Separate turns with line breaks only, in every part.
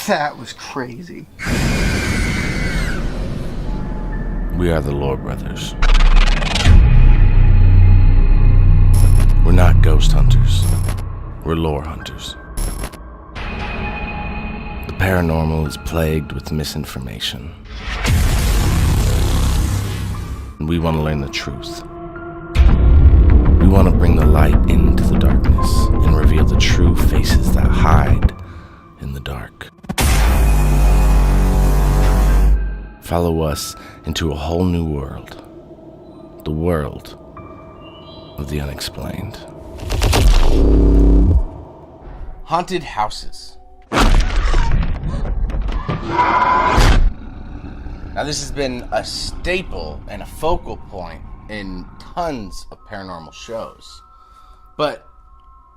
That was crazy.
We are the Lore Brothers. We're not ghost hunters. We're lore hunters. The paranormal is plagued with misinformation. And we want to learn the truth. We want to bring the light into the darkness and reveal the true faces that hide in the dark. Follow us into a whole new world. The world of the unexplained.
Haunted houses. Now this has been a staple and a focal point in tons of paranormal shows. But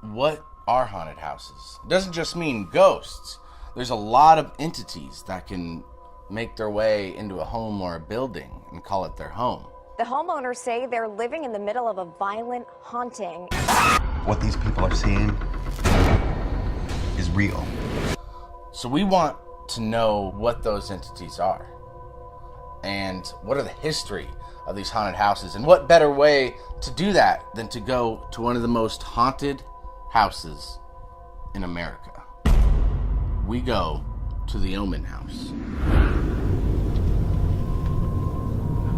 what are haunted houses? It doesn't just mean ghosts. There's a lot of entities that can make their way into a home or a building and call it their home.
The homeowners say they're living in the middle of a violent haunting.
What these people are seeing is real.
So we want to know what those entities are and what are the history of these haunted houses, and what better way to do that than to go to one of the most haunted houses in America. We go to the Omen house.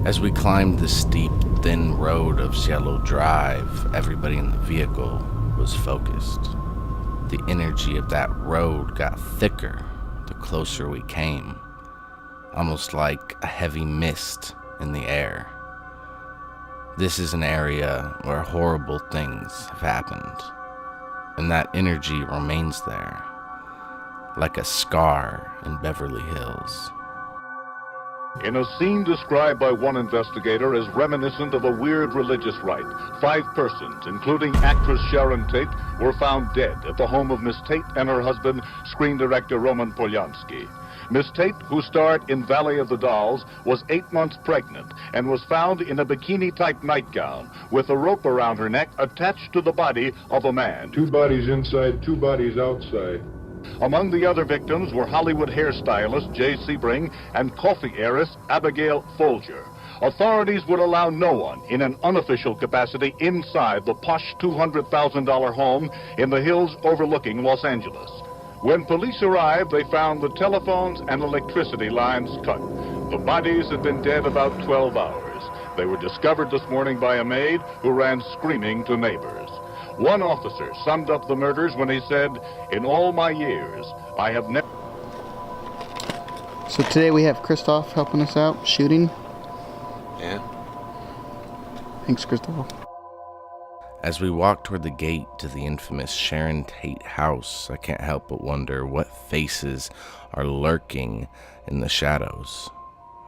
As we climbed the steep, thin road of Cielo Drive, everybody in the vehicle was focused. The energy of that road got thicker the closer we came, almost like a heavy mist in the air. This is an area where horrible things have happened, and that energy remains there, like a scar in Beverly Hills.
In a scene described by one investigator as reminiscent of a weird religious rite, 5 persons, including actress Sharon Tate, were found dead at the home of Miss Tate and her husband, screen director Roman Polanski. Miss Tate, who starred in Valley of the Dolls, was 8 months pregnant and was found in a bikini-type nightgown with a rope around her neck attached to the body of a man.
2 bodies inside, 2 bodies outside.
Among the other victims were Hollywood hairstylist Jay Sebring and coffee heiress Abigail Folger. Authorities would allow no one in an unofficial capacity inside the posh $200,000 home in the hills overlooking Los Angeles. When police arrived, they found the telephones and electricity lines cut. The bodies had been dead about 12 hours. They were discovered this morning by a maid who ran screaming to neighbors. One officer summed up the murders when he said, "In all my years, I have never..."
So today we have Christoph helping us out, shooting.
Yeah.
Thanks, Christoph.
As we walk toward the gate to the infamous Sharon Tate house, I can't help but wonder what faces are lurking in the shadows.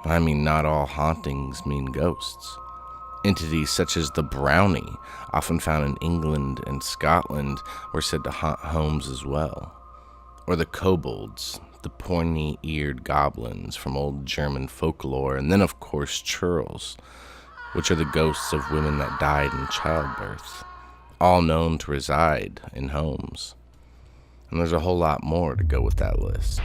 I mean, not all hauntings mean ghosts. Entities such as the brownie, often found in England and Scotland, were said to haunt homes as well. Or the kobolds, the pointy-eared goblins from old German folklore, and then of course churls, which are the ghosts of women that died in childbirth, all known to reside in homes. And there's a whole lot more to go with that list.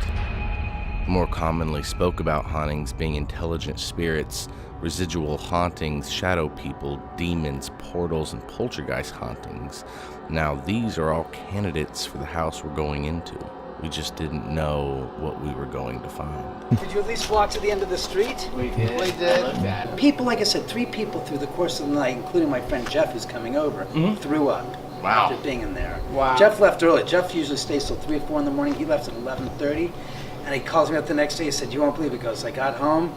More commonly spoke about hauntings being intelligent spirits, residual hauntings, shadow people, demons, portals, and poltergeist hauntings. Now, these are all candidates for the house we're going into. We just didn't know what we were going to find.
Did you at least walk to the end of the street?
We did.
People, like I said, 3 people through the course of the night, including my friend Jeff, who's coming over, threw up.
Wow.
After being in there.
Wow.
Jeff left early. Jeff usually stays till 3 or 4 in the morning. He left at 11:30, and he calls me up the next day. He said, "You won't believe it." He goes, "I got home.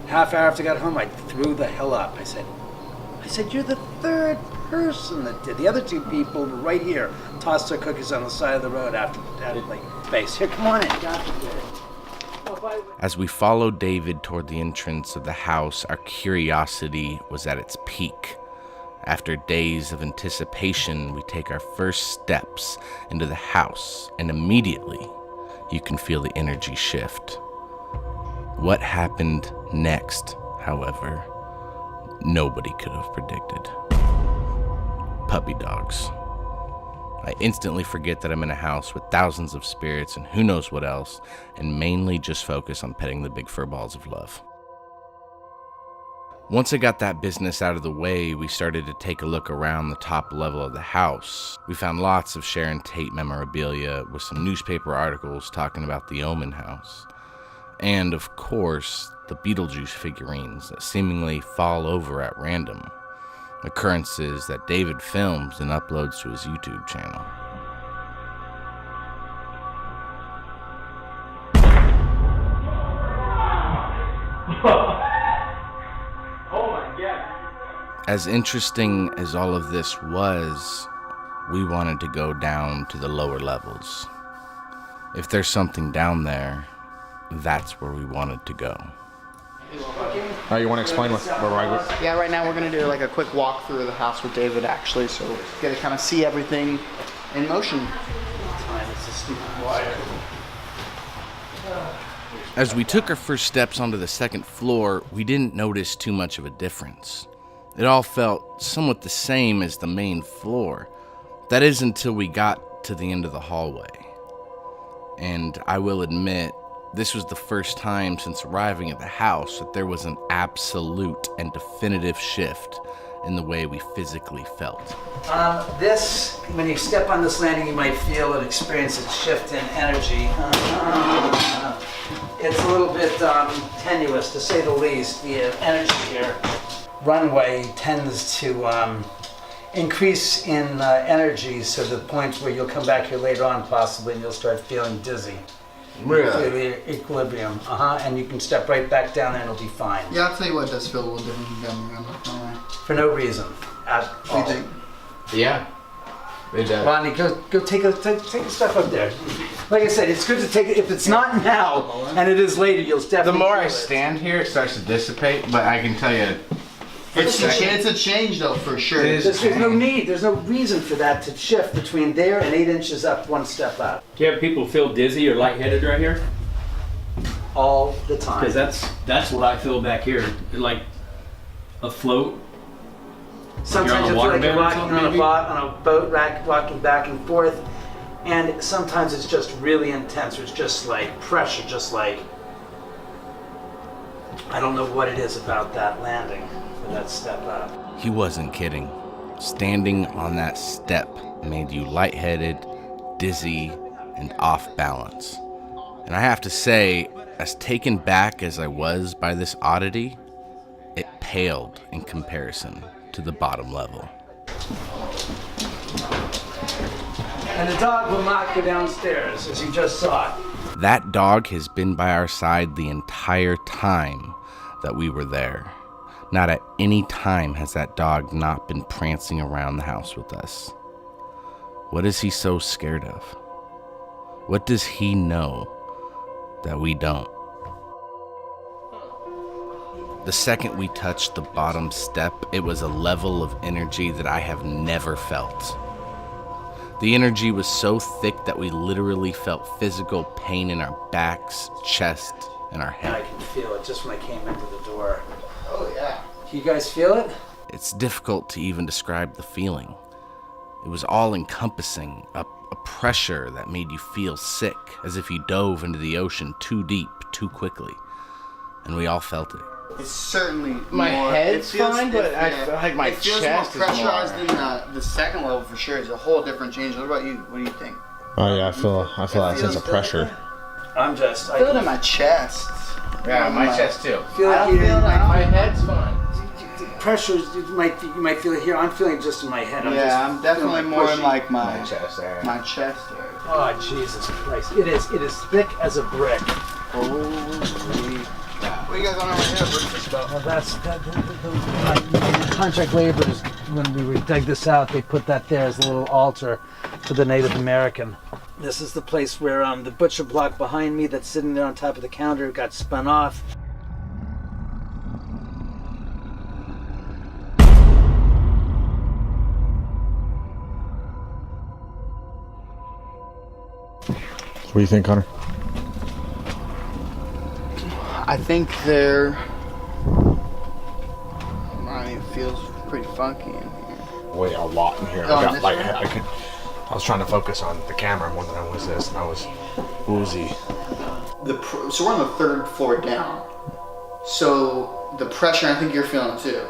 Half hour after I got home, I threw the hell up." I said, "You're the 3rd person that did. The other 2 people were right here, tossed their cookies on the side of the road after like face. Here, come on in. Got to do it." Oh, by the way.
As we followed David toward the entrance of the house, our curiosity was at its peak. After days of anticipation, we take our first steps into the house, and immediately you can feel the energy shift. What happened next, however, nobody could have predicted. Puppy dogs. I instantly forget that I'm in a house with thousands of spirits and who knows what else, and mainly just focus on petting the big fur balls of love. Once I got that business out of the way, we started to take a look around the top level of the house. We found lots of Sharon Tate memorabilia with some newspaper articles talking about the Omen house. And of course, the Beetlejuice figurines that seemingly fall over at random. Occurrences that David films and uploads to his YouTube channel. As interesting as all of this was, we wanted to go down to the lower levels. If there's something down there, that's where we wanted to go.
You want to explain where I...
Yeah, right now we're going to do like a quick walk through the house with David, actually, so we get to kind of see everything in motion.
As we took our first steps onto the second floor, we didn't notice too much of a difference. It all felt somewhat the same as the main floor. That is until we got to the end of the hallway. And I will admit, this was the first time since arriving at the house that there was an absolute and definitive shift in the way we physically felt.
When you step on this landing, you might feel and experience a shift in energy. It's a little bit tenuous, to say the least. The energy here. Runway tends to increase in energy, so the point where you'll come back here later on possibly and you'll start feeling dizzy. Really? Equilibrium, and you can step right back down there and it'll be fine.
Yeah, I'll tell you what, it does feel a little different down the runway.
For no reason at all.
What do you think?
Yeah, it does.
Ronnie, go take the stuff up there. Like I said, it's good to take it. If it's not now and it is later, you'll definitely
The more I
feel it.
stand here, it starts to dissipate, but I can tell you,
It's a change, though, for sure.
There's no need, there's no reason for that to shift between there and 8 inches up, one step out.
Do you have people feel dizzy or lightheaded right here?
All the time.
Because that's what I feel back here, like afloat.
Sometimes
You're
you
on a
feel like you're
waterbed or
walking
something,
on a boat rack, walking back and forth, and sometimes it's just really intense. It's just like pressure, just like, I don't know what it is about that landing, for that step up.
He wasn't kidding. Standing on that step made you lightheaded, dizzy, and off balance. And I have to say, as taken back as I was by this oddity, it paled in comparison to the bottom level.
And the dog will not go downstairs, as you just saw.
That dog has been by our side the entire time that we were there. Not at any time has that dog not been prancing around the house with us. What is he so scared of? What does he know that we don't? The second we touched the bottom step, it was a level of energy that I have never felt. The energy was so thick that we literally felt physical pain in our backs, chest, and our
And I
head.
can feel it just when I came into the door.
Oh, yeah.
Do you guys feel it?
It's difficult to even describe the feeling. It was all-encompassing, a pressure that made you feel sick, as if you dove into the ocean too deep, too quickly. And we all felt it.
It's certainly
My
more,
head's
it feels,
fine, but I feel like my
it feels
chest
more
is more-
pressurized than the second level for sure. It's a whole different change. What about you? What do you think?
Oh yeah, I feel that sense of pressure.
I'm just,
I feel it in my chest.
yeah, my chest too.
feel
I
it
don't
here.
feel it.
My head's fine.
The pressure, you might feel it here. I'm feeling it just in my head.
I'm definitely
feeling
more in
pushy.
like my
chest area.
my chest area.
Oh, Jesus Christ. It is thick as a brick.
Holy. What you guys on over here?
Well, that's my contract laborers, when we dug this out, they put that there as a little altar to the Native American. This is the place where the butcher block behind me that's sitting there on top of the counter got spun off.
What do you think, Connor?
I think they're. I mean, it feels pretty funky in here.
Wait, a lot in here.
Oh,
I got
this
like
one?
I was trying to focus on the camera more than I was this, and I was woozy.
So we're on the 3rd floor down. So the pressure, I think you're feeling it too.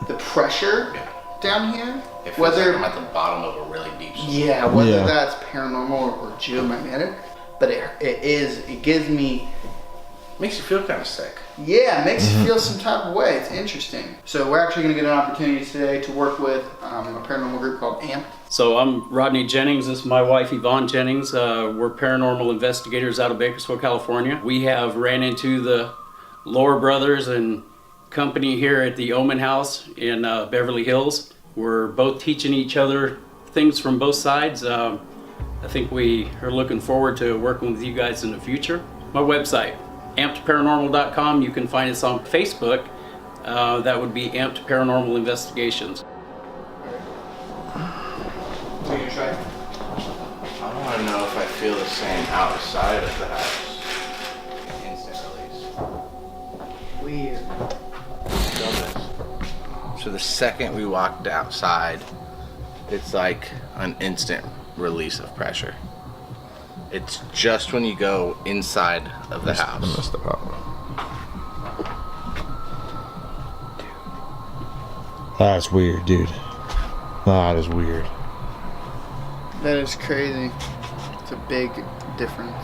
The pressure down here,
It feels
whether
like I'm at the bottom of a really deep sleep.
yeah, whether that's paranormal or geomagnetic, but it gives me.
Makes you feel kind of sick.
Yeah, it makes you feel some type of way. It's interesting. So we're actually going to get an opportunity today to work with a paranormal group called AMP.
So I'm Rodney Jennings. This is my wife, Yvonne Jennings. We're paranormal investigators out of Bakersfield, California. We have ran into the Lohr brothers and company here at the Omen house in Beverly Hills. We're both teaching each other things from both sides. I think we are looking forward to working with you guys in the future. My website, ampedparanormal.com. You can find us on Facebook. That would be Amped Paranormal Investigations.
Are you going to try?
I want to know if I feel the same outside of the house. Instant release.
Weird.
So the second we walked outside, it's like an instant release of pressure. It's just when you go inside of the house.
I messed up. That's weird, dude. That is weird.
That is crazy. It's a big difference.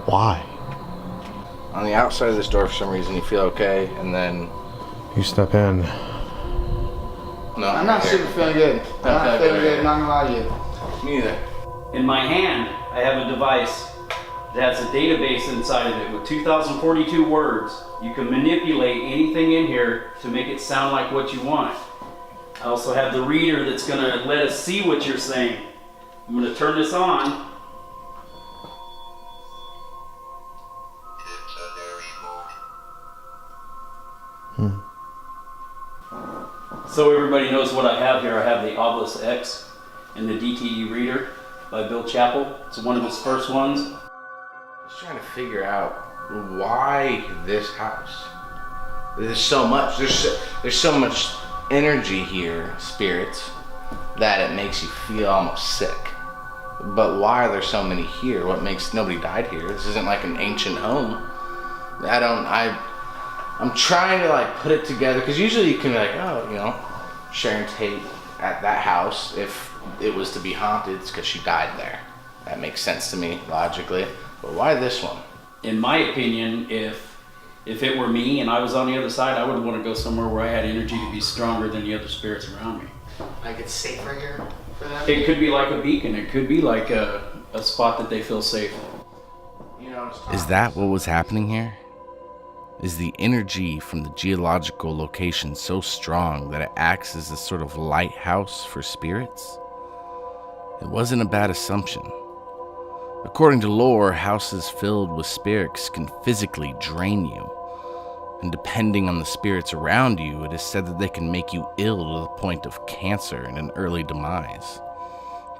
Why?
On the outside of this door, for some reason, you feel okay, and then
You step in.
no,
I'm not super feeling good. I'm not feeling good, not gonna lie to you.
Me either.
In my hand, I have a device that has a database inside of it with 2,042 words. You can manipulate anything in here to make it sound like what you want. I also have the reader that's going to let us see what you're saying. I'm going to turn this on. So everybody knows what I have here. I have the Obelisk X and the DTE reader by Bill Chappell. It's one of his first ones.
I was trying to figure out why this house. There's so much. There's so much energy here, spirits, that it makes you feel almost sick. But why are there so many here? What makes nobody died here? This isn't like an ancient home. I'm trying to like put it together, because usually you can be like, oh, you know, Sharon Tate at that house, if it was to be haunted, it's because she died there. That makes sense to me logically. But why this one?
In my opinion, if it were me and I was on the other side, I would want to go somewhere where I had energy to be stronger than the other spirits around me.
Like it's safer here for them?
It could be like a beacon. It could be like a spot that they feel safe.
Is that what was happening here? Is the energy from the geological location so strong that it acts as a sort of lighthouse for spirits? It wasn't a bad assumption. According to lore, houses filled with spirits can physically drain you. And depending on the spirits around you, it is said that they can make you ill to the point of cancer and an early demise.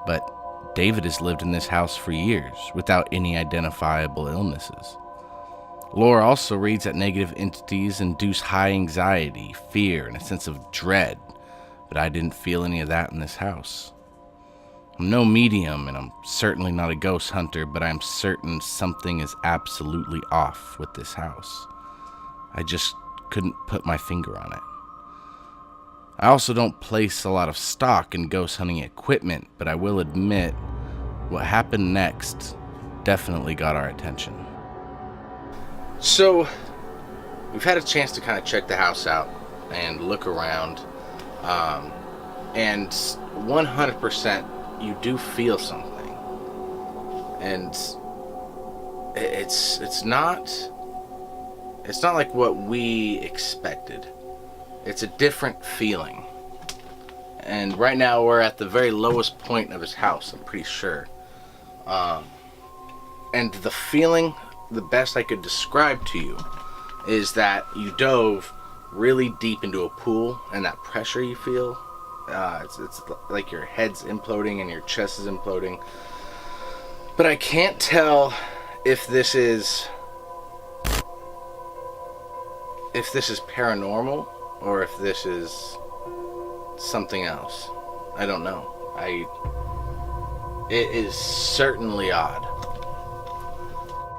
But David has lived in this house for years without any identifiable illnesses. Lore also reads that negative entities induce high anxiety, fear, and a sense of dread, but I didn't feel any of that in this house. I'm no medium, and I'm certainly not a ghost hunter, but I'm certain something is absolutely off with this house. I just couldn't put my finger on it. I also don't place a lot of stock in ghost hunting equipment, but I will admit, what happened next definitely got our attention.
So, we've had a chance to kind of check the house out and look around, and 100% you do feel something, and it's not like what we expected. It's a different feeling, and right now we're at the very lowest point of his house, I'm pretty sure, and the feeling, the best I could describe to you, is that you dove really deep into a pool, and that pressure you feel, it's like your head's imploding and your chest is imploding. But I can't tell if this is paranormal or if this is something else. I don't know. It is certainly odd.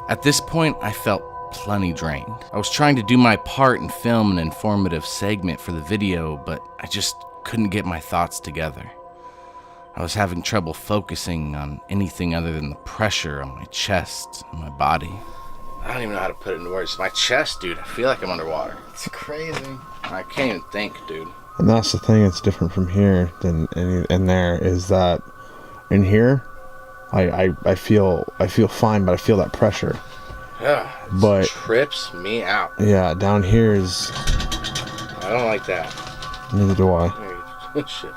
At this point, I felt plenty drained. I was trying to do my part and film an informative segment for the video, but I just couldn't get my thoughts together. I was having trouble focusing on anything other than the pressure on my chest and my body.
I don't even know how to put it into words. My chest, dude, I feel like I'm underwater.
It's crazy.
I can't even think, dude.
And that's the thing that's different from here than in there, is that in here, I feel fine, but I feel that pressure.
Yeah,
but
trips me out.
Yeah, down here is...
I don't like that.
Neither do I.
Shifting.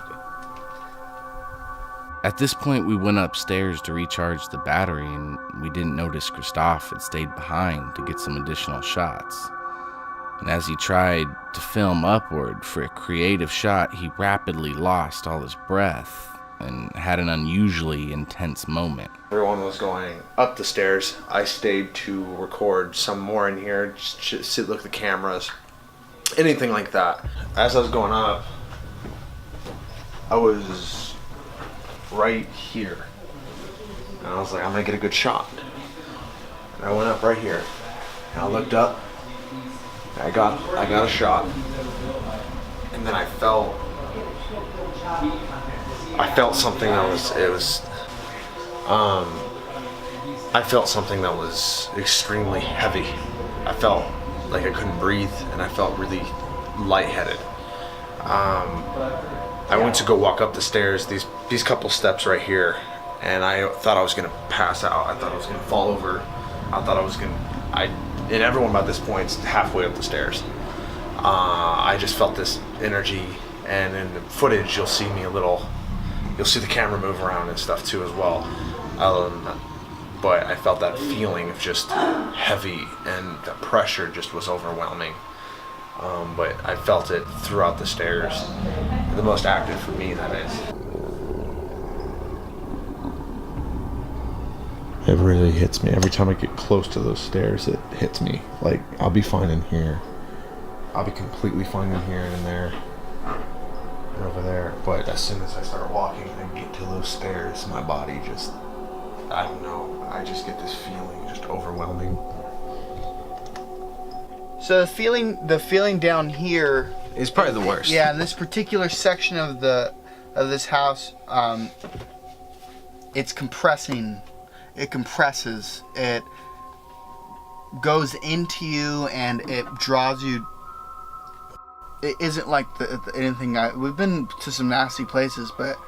At this point, we went upstairs to recharge the battery, and we didn't notice Christophe had stayed behind to get some additional shots. And as he tried to film upward for a creative shot, he rapidly lost all his breath and had an unusually intense moment.
Everyone was going up the stairs. I stayed to record some more in here, just sit, look at the cameras, anything like that. As I was going up, I was right here, and I was like, I'm gonna get a good shot. And I went up right here, and I looked up, and I got a shot, and then I felt something that I felt something that was extremely heavy. I felt like I couldn't breathe, and I felt really lightheaded. I went to go walk up the stairs, these couple steps right here, and I thought I was gonna pass out. I thought I was gonna fall over. And everyone by this point's halfway up the stairs. I just felt this energy, and in the footage you'll see the camera move around and stuff too as well. But I felt that feeling of just heavy, and the pressure just was overwhelming. But I felt it throughout the stairs. The most active for me, that is. It really hits me. Every time I get close to those stairs, it hits me. Like, I'll be fine in here. I'll be completely fine in here and in there. And over there. But as soon as I start walking and get to those stairs, my body just, I don't know. I just get this feeling, just overwhelming.
So the feeling down here
is probably the worst.
Yeah, in this particular section of this house, it's compressing. It compresses. It goes into you and it draws you. It isn't like anything. We've been to some nasty places, but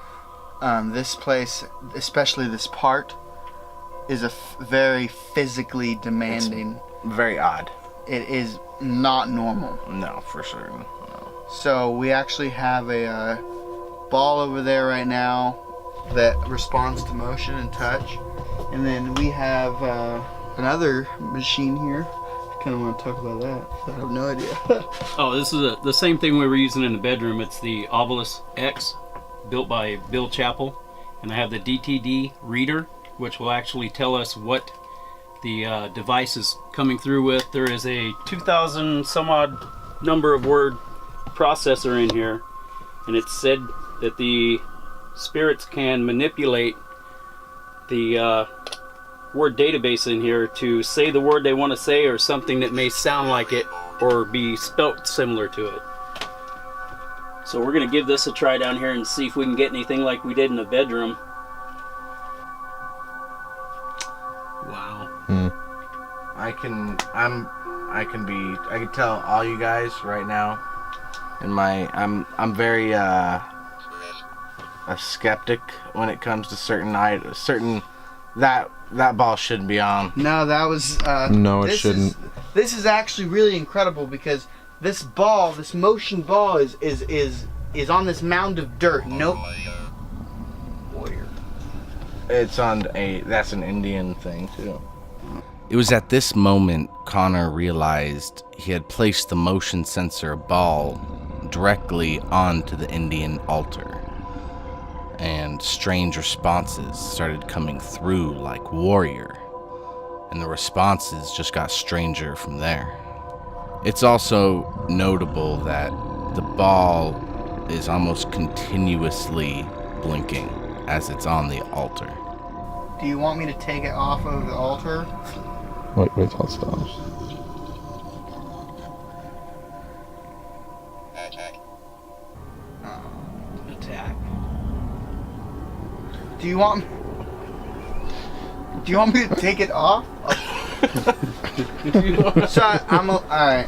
this place, especially this part, is very physically demanding.
It's very odd.
It is not normal.
No, for sure. No.
So we actually have a ball over there right now that responds to motion and touch, and then we have another machine here. I kind of want to talk about that. I have no idea.
Oh, this is the same thing we were using in the bedroom. It's the Obelisk X, built by Bill Chappell, and I have the DTD reader, which will actually tell us what the device is coming through with. There is a 2,000 some odd number of word processor in here, and it's said that the spirits can manipulate the word database in here to say the word they want to say, or something that may sound like it or be spelt similar to it. So we're going to give this a try down here and see if we can get anything like we did in the bedroom. Wow.
I can tell all you guys right now, and I'm very a skeptic when it comes to certain that ball shouldn't be on.
No, that was
no, it shouldn't.
This is actually really incredible, because this ball, this motion ball, is on this mound of dirt. Nope.
Warrior. It's on that's an Indian thing too.
It was at this moment Connor realized he had placed the motion sensor ball directly onto the Indian altar, and strange responses started coming through like warrior, and the responses just got stranger from there. It's also notable that the ball is almost continuously blinking. as it's on the altar.
Do you want me to take it off of the altar?
Wait, hold on.
Attack.
Do you want me to take it off? So alright.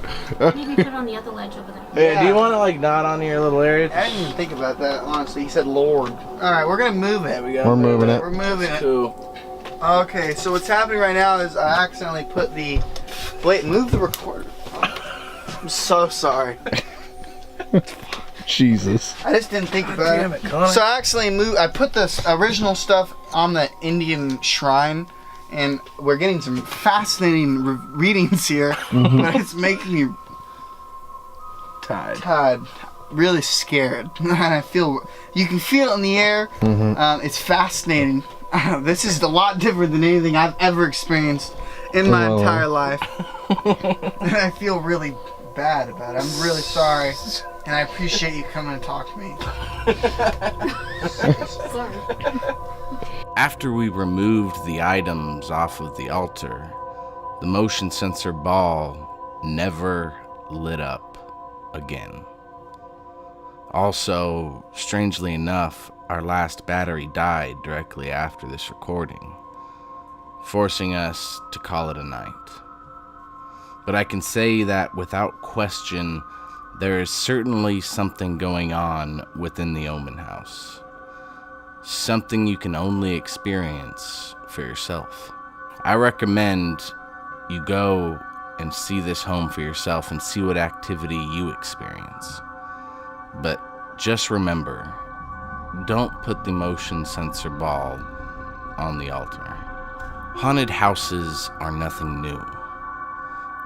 Maybe put it on the other ledge over there.
Hey, do you want to like nod on your little area?
I didn't even think about that, honestly. He said Lord. Alright, we're gonna move it.
We're moving it.
We're moving it.
Cool.
Okay, so what's happening right now is I accidentally put the... Wait, move the recorder. I'm so sorry.
Jesus.
I just didn't think about
damn it, Connor.
So I accidentally I put this original stuff on the Indian shrine, and we're getting some fascinating readings here, but it's making me tired, really scared. And I feel, you can feel it in the air. It's fascinating. This is a lot different than anything I've ever experienced in my entire life. And I feel really bad about it. I'm really sorry. And I appreciate you coming and talk to me.
Sorry.
After we removed the items off of the altar, the motion sensor ball never lit up again. Also, strangely enough, our last battery died directly after this recording, forcing us to call it a night. But I can say that without question, there is certainly something going on within the Omen house. Something you can only experience for yourself. I recommend you go and see this home for yourself and see what activity you experience. But just remember, don't put the motion sensor ball on the altar. Haunted houses are nothing new.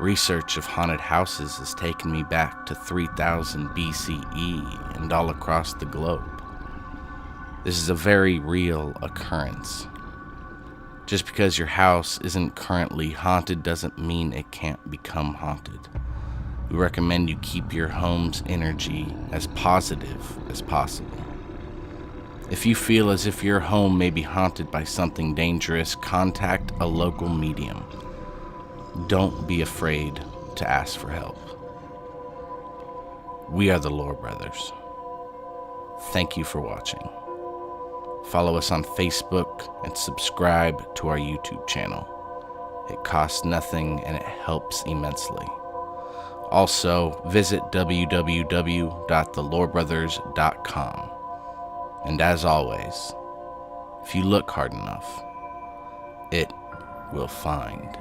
Research of haunted houses has taken me back to 3000 BCE and all across the globe. This is a very real occurrence. Just because your house isn't currently haunted doesn't mean it can't become haunted. We recommend you keep your home's energy as positive as possible. If you feel as if your home may be haunted by something dangerous, contact a local medium. Don't be afraid to ask for help. We are the Lore Brothers. Thank you for watching. Follow us on Facebook and subscribe to our YouTube channel. It costs nothing and it helps immensely. Also, visit www.thelorebrothers.com. And as always, if you look hard enough, it will find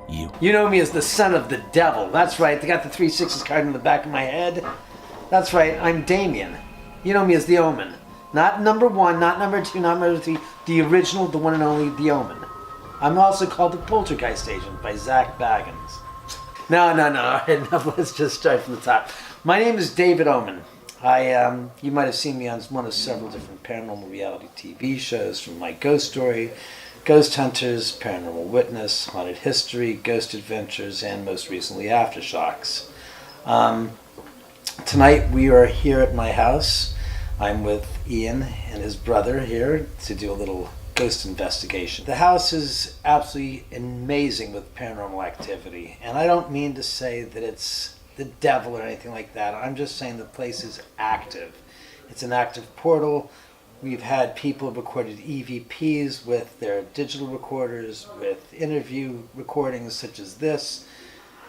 you.
You know me as the son of the devil. That's right. They got the 3 6s card in the back of my head. That's right. I'm Damien. You know me as the Omen. Not number 1, not number 2, not number 3. The original, the one and only, the Omen. I'm also called the Poltergeist Agent by Zach Baggins. No. All right, enough. Let's just start from the top. My name is David Omen. You might have seen me on one of several different paranormal reality TV shows, from My Ghost Story, Ghost Hunters, Paranormal Witness, Haunted History, Ghost Adventures, and most recently Aftershocks. Tonight we are here at my house. I'm with Ian and his brother here to do a little ghost investigation. The house is absolutely amazing with paranormal activity, and I don't mean to say that it's the devil or anything like that. I'm just saying the place is active. It's an active portal. We've had people recorded EVPs with their digital recorders, with interview recordings such as this.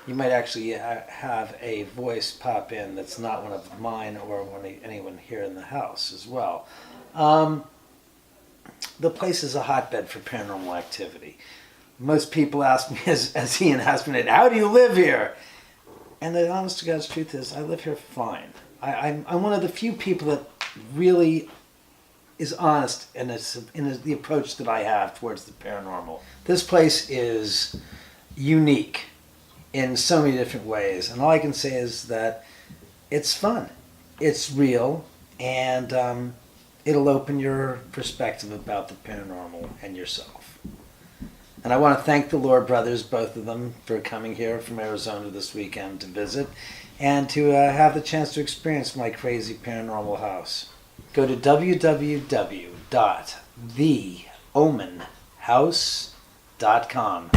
You might actually have a voice pop in that's not one of mine or anyone here in the house as well. The place is a hotbed for paranormal activity. Most people ask me, as Ian asked me, how do you live here? And the honest to God's truth is, I live here fine. I'm one of the few people that really is honest in the approach that I have towards the paranormal. This place is unique in so many different ways, and all I can say is that it's fun, it's real, and it'll open your perspective about the paranormal and yourself. And I want to thank the Lore Brothers, both of them, for coming here from Arizona this weekend to visit and to have the chance to experience my crazy paranormal house. Go to www.theomenhouse.com.